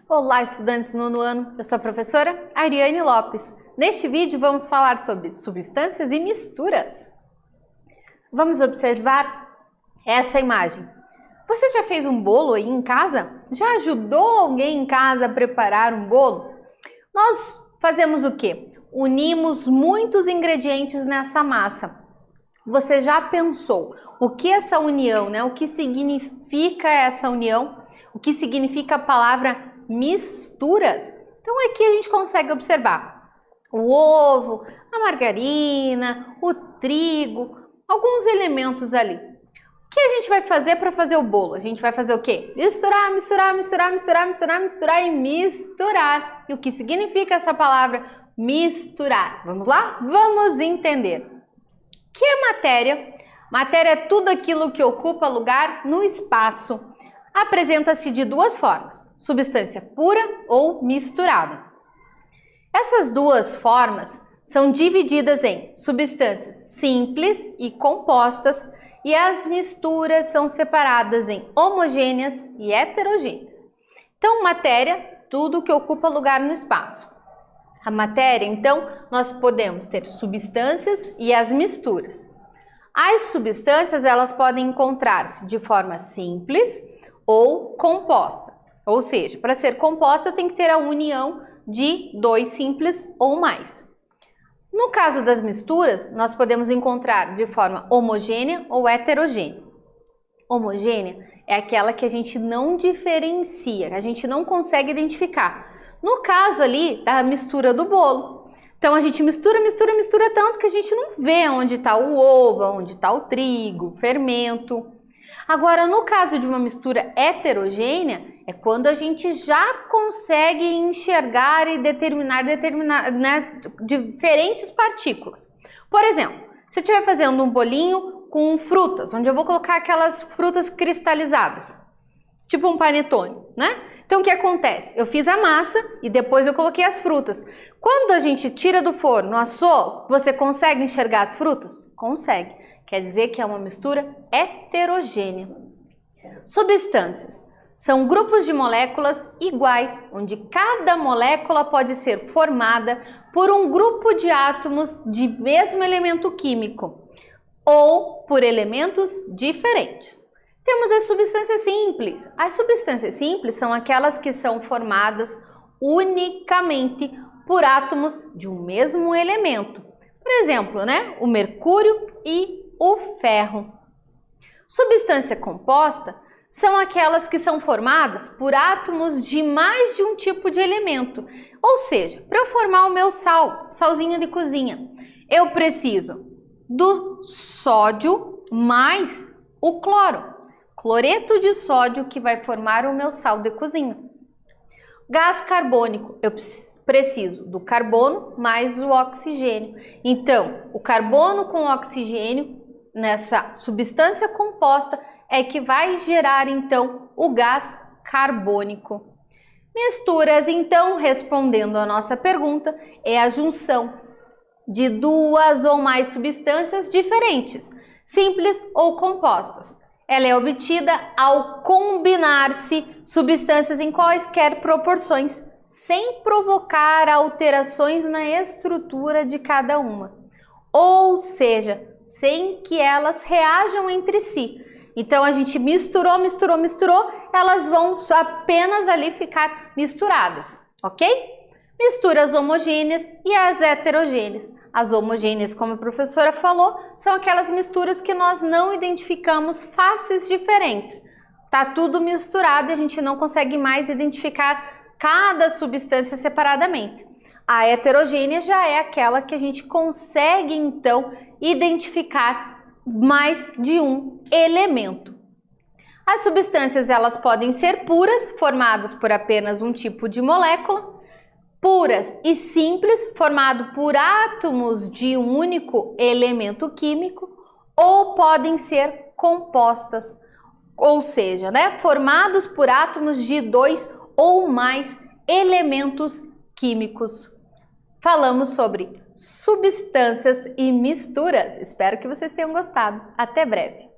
Olá, estudantes do nono ano, eu sou a professora Ariane Lopes. Neste vídeo vamos falar sobre substâncias e misturas. Vamos observar essa imagem. Você já fez um bolo aí em casa? Já ajudou alguém em casa a preparar um bolo? Nós fazemos o quê? Unimos muitos ingredientes nessa massa. Você já pensou o que essa união, O que significa essa união? O que significa a palavra misturas? Então aqui a gente consegue observar o ovo, a margarina, o trigo, alguns elementos ali. O que a gente vai fazer para fazer o bolo? A gente vai fazer o quê? Misturar, misturar, misturar, misturar, misturar, misturar e misturar. E o que significa essa palavra misturar? Vamos lá? Vamos entender. O que é matéria? Matéria é tudo aquilo que ocupa lugar no espaço. Apresenta-se de duas formas, substância pura ou misturada. Essas duas formas são divididas em substâncias simples e compostas, e as misturas são separadas em homogêneas e heterogêneas. Então, matéria, tudo que ocupa lugar no espaço. A matéria, então, nós podemos ter substâncias e as misturas. As substâncias, elas podem encontrar-se de forma simples ou composta. Ou seja, para ser composta eu tenho que ter a união de dois simples ou mais. No caso das misturas, nós podemos encontrar de forma homogênea ou heterogênea. Homogênea é aquela que a gente não diferencia, a gente não consegue identificar. No caso ali da mistura do bolo. Então a gente mistura, mistura, mistura tanto que a gente não vê onde está o ovo, onde está o trigo, o fermento. Agora, no caso de uma mistura heterogênea, é quando a gente já consegue enxergar e determinar diferentes partículas. Por exemplo, se eu estiver fazendo um bolinho com frutas, onde eu vou colocar aquelas frutas cristalizadas, tipo um panetone, Então, o que acontece? Eu fiz a massa e depois eu coloquei as frutas. Quando a gente tira do forno, assou, você consegue enxergar as frutas? Consegue. Quer dizer que é uma mistura heterogênea. Substâncias são grupos de moléculas iguais, onde cada molécula pode ser formada por um grupo de átomos de mesmo elemento químico ou por elementos diferentes. Temos as substâncias simples. As substâncias simples são aquelas que são formadas unicamente por átomos de um mesmo elemento. Por exemplo, o mercúrio e o ferro. Substância composta são aquelas que são formadas por átomos de mais de um tipo de elemento. Ou seja, para eu formar o meu salzinho de cozinha, eu preciso do sódio mais o cloro. Cloreto de sódio que vai formar o meu sal de cozinha. Gás carbônico, eu preciso do carbono mais o oxigênio. Então, o carbono com o oxigênio nessa substância composta é que vai gerar então o gás carbônico. Misturas, então, respondendo a nossa pergunta, é a junção de duas ou mais substâncias diferentes, simples ou compostas. Ela é obtida ao combinar-se substâncias em quaisquer proporções, sem provocar alterações na estrutura de cada uma. Ou seja, sem que elas reajam entre si. Então a gente misturou, misturou, misturou, elas vão apenas ali ficar misturadas, ok? Misturas homogêneas e as heterogêneas. As homogêneas, como a professora falou, são aquelas misturas que nós não identificamos faces diferentes. Tá tudo misturado e a gente não consegue mais identificar cada substância separadamente. A heterogênea já é aquela que a gente consegue, então, identificar mais de um elemento. As substâncias, elas podem ser puras, formadas por apenas um tipo de molécula, puras e simples, formado por átomos de um único elemento químico, ou podem ser compostas, ou seja, formados por átomos de dois ou mais elementos químicos. Falamos sobre substâncias e misturas. Espero que vocês tenham gostado. Até breve!